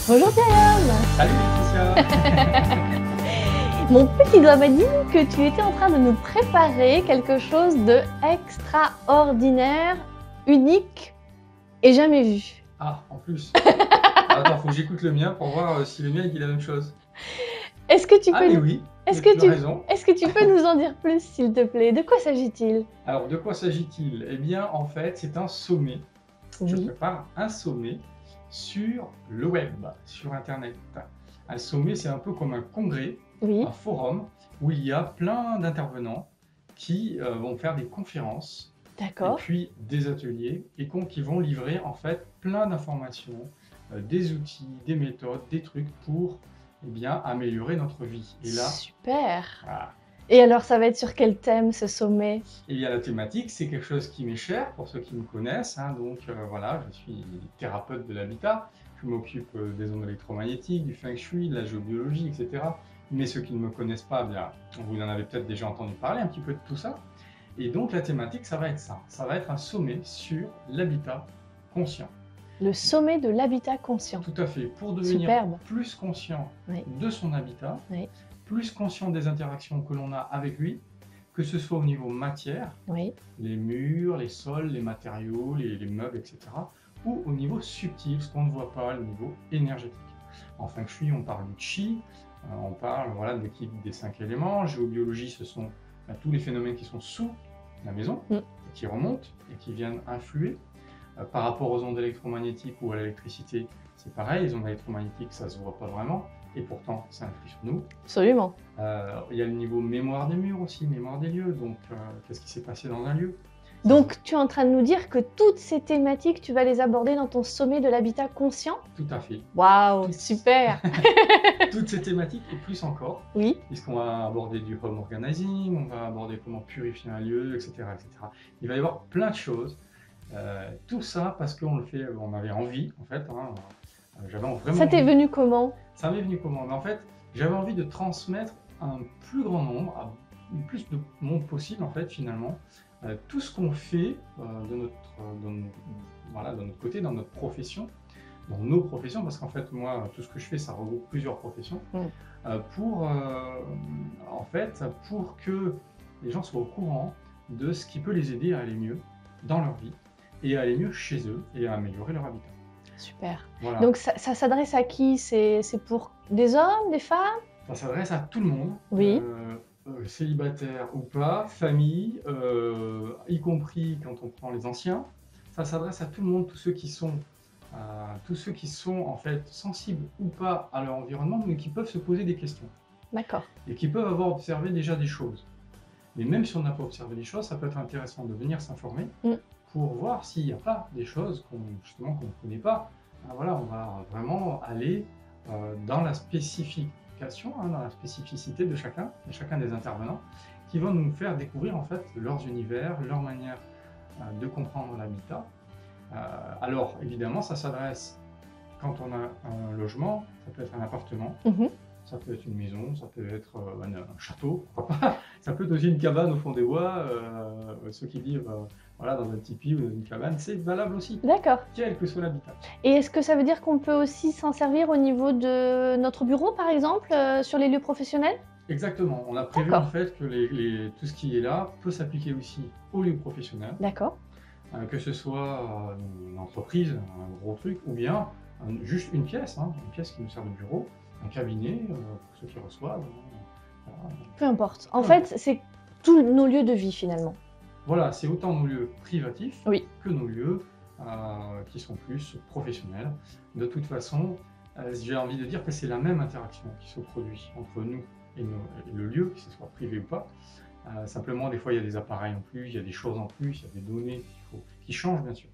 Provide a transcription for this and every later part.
Bonjour Thierry. Salut Laetitia. Mon petit doigt m'a dit que tu étais en train de nous préparer quelque chose de extraordinaire, unique et jamais vu. Ah, en plus. Attends, faut que j'écoute le mien pour voir si le mien dit la même chose. Est-ce que tu Ah peux mais nous... oui, Est-ce tu que as raison. tu peux nous en dire plus, s'il te plaît? De quoi s'agit-il? Alors, de quoi s'agit-il? Eh bien, en fait, c'est un sommet. Je Oui, prépare un sommet sur le web, sur Internet. Un sommet, c'est un peu comme un congrès, oui, un forum, où il y a plein d'intervenants qui vont faire des conférences et d'accord. puis des ateliers et qui vont livrer en fait plein d'informations, des outils, des méthodes, des trucs pour eh bien, améliorer notre vie. Et là, Super. voilà. Et alors, ça va être sur quel thème ce sommet? Et bien la thématique, c'est quelque chose qui m'est cher pour ceux qui me connaissent. Hein, donc voilà, je suis thérapeute de l'habitat, je m'occupe des ondes électromagnétiques, du feng shui, de la géobiologie, etc. Mais ceux qui ne me connaissent pas, bien, vous en avez peut-être déjà entendu parler un petit peu de tout ça. Et donc la thématique, ça va être ça. Ça va être un sommet sur l'habitat conscient. Le sommet de l'habitat conscient. Tout à fait. Pour devenir Superbe. plus conscient Oui. de son habitat, Oui. plus conscient des interactions que l'on a avec lui, que ce soit au niveau matière, Oui, les murs, les sols, les matériaux, les meubles, etc. ou au niveau subtil, ce qu'on ne voit pas, le niveau énergétique. En feng shui, on parle du qi, on parle voilà, de l'équilibre des 5 éléments. Géobiologie, ce sont tous les phénomènes qui sont sous la maison, et qui remontent et qui viennent influer. Par rapport aux ondes électromagnétiques ou à l'électricité, c'est pareil, les ondes électromagnétiques, ça ne se voit pas vraiment, et pourtant, ça influe sur nous. absolument. Il y a le niveau mémoire des murs aussi, mémoire des lieux, donc qu'est-ce qui s'est passé dans un lieu. Donc, tu es en train de nous dire que toutes ces thématiques, tu vas les aborder dans ton sommet de l'habitat conscient? Tout à fait. Waouh, Toutes- super. Toutes ces thématiques et plus encore, Oui, puisqu'on va aborder du home organizing, on va aborder comment purifier un lieu, etc. etc. Il va y avoir plein de choses. Tout ça parce qu'on le fait, on avait envie, en fait. Hein, j'avais vraiment ça t'est envie. venu comment? Ça m'est venu comment? Mais en fait, j'avais envie de transmettre à un plus grand nombre, à plus de monde possible, en fait, finalement, tout ce qu'on fait voilà, de notre côté, dans notre profession, dans nos professions, parce qu'en fait, moi, tout ce que je fais, ça regroupe plusieurs professions, pour que les gens soient au courant de ce qui peut les aider à aller mieux dans leur vie et à aller mieux chez eux et à améliorer leur habitat. Super. Voilà. Donc, ça s'adresse à qui? C'est pour des hommes, des femmes? Ça s'adresse à tout le monde, Oui. célibataire ou pas, famille, y compris quand on prend les anciens. Ça s'adresse à tout le monde, tous ceux qui sont en fait sensibles ou pas à leur environnement, mais qui peuvent se poser des questions D'accord. et qui peuvent avoir observé déjà des choses. Mais même si on n'a pas observé des choses, ça peut être intéressant de venir s'informer pour voir s'il n'y a pas des choses qu'on ne connaît pas. Voilà, on va vraiment aller dans la spécification, dans la spécificité de chacun des intervenants, qui vont nous faire découvrir en fait leurs univers, leur manière de comprendre l'habitat. Alors évidemment, ça s'adresse quand on a un logement, ça peut être un appartement, ça peut être une maison, ça peut être un château, pourquoi pas. Ça peut être aussi une cabane au fond des bois, ceux qui vivent voilà, dans un tipi ou dans une cabane, c'est valable aussi, D'accord. quel que soit l'habitat. Et est-ce que ça veut dire qu'on peut aussi s'en servir au niveau de notre bureau, par exemple, sur les lieux professionnels? Exactement, on a prévu en fait que tout ce qui est là peut s'appliquer aussi aux lieux professionnels, D'accord. que ce soit une entreprise, un gros truc, ou bien juste une pièce qui nous sert de bureau, un cabinet pour ceux qui reçoivent. Voilà. Peu importe. En fait, c'est tous nos lieux de vie, finalement. Voilà, c'est autant nos lieux privatifs que nos lieux qui sont plus professionnels. De toute façon, j'ai envie de dire que c'est la même interaction qui se produit entre nous et le lieu, que ce soit privé ou pas. Simplement, des fois, il y a des appareils en plus, il y a des choses en plus, il y a des données qui changent, bien sûr.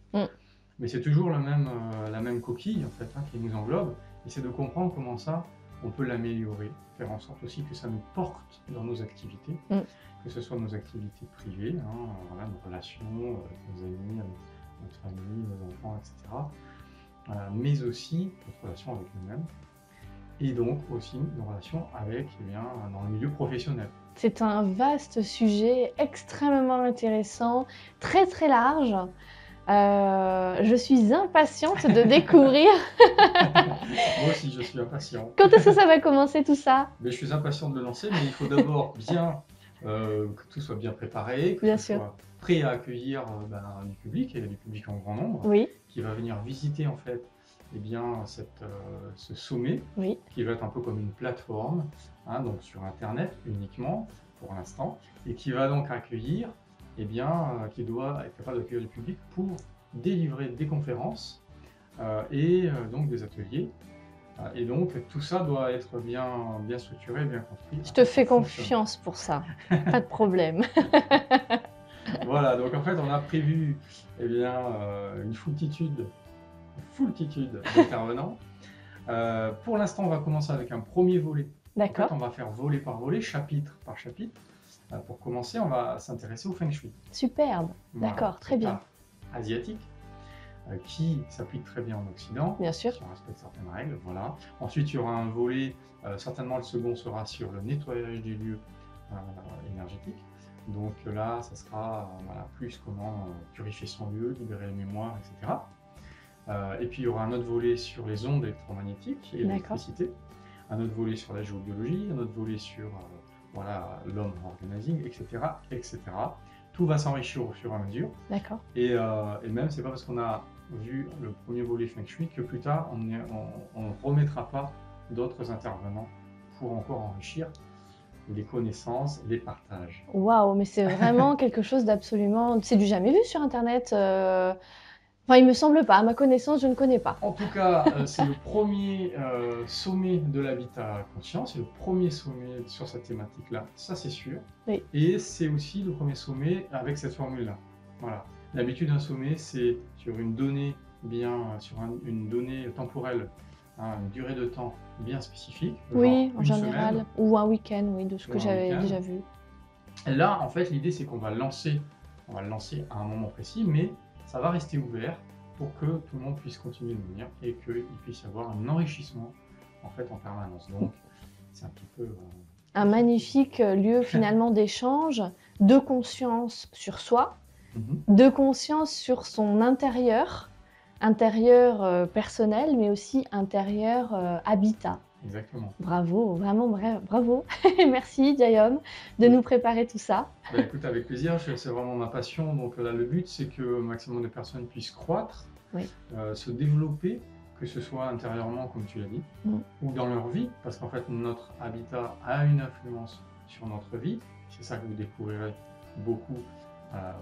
Mais c'est toujours la même coquille, en fait, qui nous englobe. Et c'est de comprendre comment ça, on peut l'améliorer, faire en sorte aussi que ça nous porte dans nos activités, que ce soit nos activités privées, voilà, nos relations avec nos amis, avec notre famille, nos enfants, etc. Mais aussi notre relation avec nous-mêmes. Et donc aussi nos relations avec, dans le milieu professionnel. C'est un vaste sujet, extrêmement intéressant, très très large. Je suis impatiente de découvrir. Moi aussi, je suis impatient. Quand est-ce que ça va commencer tout ça? Mais je suis impatient de le lancer, mais il faut d'abord bien que tout soit bien préparé, que Bien tout sûr. soit prêt à accueillir du public, et du public en grand nombre, Oui, qui va venir visiter en fait eh bien, ce sommet, oui, qui va être un peu comme une plateforme, hein, donc sur Internet uniquement pour l'instant, et qui va donc accueillir, eh bien, qui doit être capable d'accueillir du public pour délivrer des conférences et donc des ateliers. Et donc tout ça doit être bien structuré, bien construit. je te fais confiance pour ça, pas de problème. Voilà, donc en fait on a prévu eh bien, une foultitude d'intervenants. Pour l'instant on va commencer avec un premier volet. D'accord. En fait, on va faire volet par volet, chapitre par chapitre. Pour commencer, on va s'intéresser au Feng Shui. Superbe, Voilà, d'accord, très bien. Asiatique, qui s'applique très bien en Occident. Bien sûr. Si on respecte certaines règles, voilà. Ensuite, il y aura un volet, certainement le second sera sur le nettoyage du lieu énergétique. Donc là, ça sera voilà, plus comment purifier son lieu, libérer les mémoires, etc. Et puis il y aura un autre volet sur les ondes électromagnétiques et l'électricité, un autre volet sur la géobiologie, un autre volet sur voilà, l'homme organizing, etc., etc. Tout va s'enrichir au fur et à mesure. D'accord. Et même, c'est pas parce qu'on a vu le premier volet Feng Shui que plus tard, on ne remettra pas d'autres intervenants pour encore enrichir les connaissances, les partages. Waouh, mais c'est vraiment quelque chose d'absolument... C'est du jamais vu sur Internet. Enfin, il me semble pas. À ma connaissance, je ne connais pas. En tout cas, c'est le premier sommet de l'habitat conscient. C'est le premier sommet sur cette thématique-là. Ça, c'est sûr. Oui. Et c'est aussi le premier sommet avec cette formule-là. Voilà. D'habitude, un sommet, c'est sur une donnée une donnée temporelle, hein, une durée de temps bien spécifique. Oui, en une général. semaine. Ou un week-end, oui, de ce que j'avais déjà vu. Et là, en fait, l'idée, c'est qu'on va le lancer à un moment précis, mais ça va rester ouvert pour que tout le monde puisse continuer de venir et qu'il puisse y avoir un enrichissement en fait en permanence. Donc, c'est un petit peu... un magnifique lieu finalement d'échange, de conscience sur soi, de conscience sur son intérieur personnel, mais aussi intérieur habitat. Exactement. Bravo, vraiment bravo. Merci Jayom de nous préparer tout ça. Bah, écoute, avec plaisir, c'est vraiment ma passion. Donc là, le but, c'est que le maximum de personnes puissent croître, se développer, que ce soit intérieurement, comme tu l'as dit, ou dans leur vie, parce qu'en fait, notre habitat a une influence sur notre vie. C'est ça que vous découvrirez beaucoup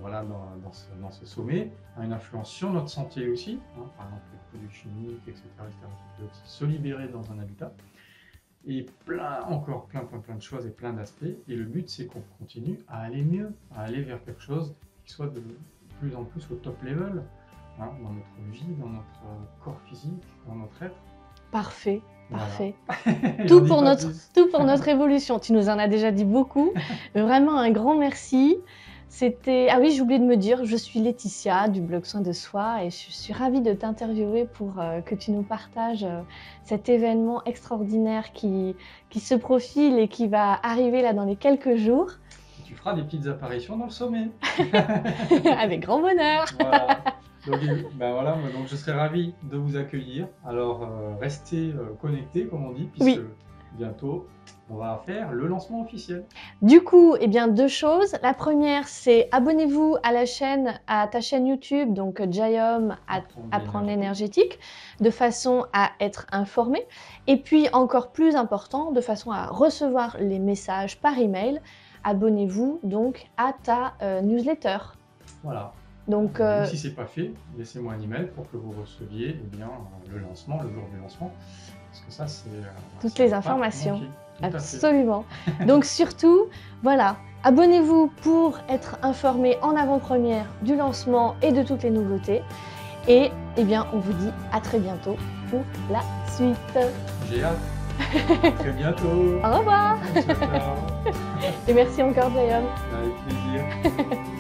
voilà, dans ce sommet, a une influence sur notre santé aussi, hein, par exemple les produits chimiques, etc., qui peuvent se libérer dans un habitat. Et encore plein de choses et plein d'aspects. Et le but, c'est qu'on continue à aller mieux, à aller vers quelque chose qui soit de plus en plus au top level, hein, dans notre vie, dans notre corps physique, dans notre être. Parfait, parfait. Voilà. tout pour notre évolution. Tu nous en as déjà dit beaucoup. Vraiment un grand merci. Ah oui, j'ai oublié de me dire, je suis Laetitia du blog Soin de Soi et je suis ravie de t'interviewer pour que tu nous partages cet événement extraordinaire qui se profile et qui va arriver là dans les quelques jours. Tu feras des petites apparitions dans le sommet. Avec grand bonheur. Voilà. Donc, donc je serai ravi de vous accueillir. Alors restez connectés, comme on dit, puisque bientôt on va faire le lancement officiel. Du coup, eh bien, deux choses. La première, c'est abonnez-vous à ta chaîne YouTube, donc Jayom Apprendre l'énergétique, de façon à être informé. Et puis, encore plus important, de façon à recevoir les messages par email, abonnez-vous donc à ta newsletter. Voilà. Donc, si ce n'est pas fait, laissez-moi un email pour que vous receviez le lancement, le jour du lancement. Parce que ça, c'est... toutes les informations. Absolument. Donc surtout, voilà, abonnez-vous pour être informé en avant-première du lancement et de toutes les nouveautés. Et eh bien, on vous dit à très bientôt pour la suite. J'ai hâte. À très bientôt. Au revoir. Ciao. Et merci encore, Jayom. Avec plaisir.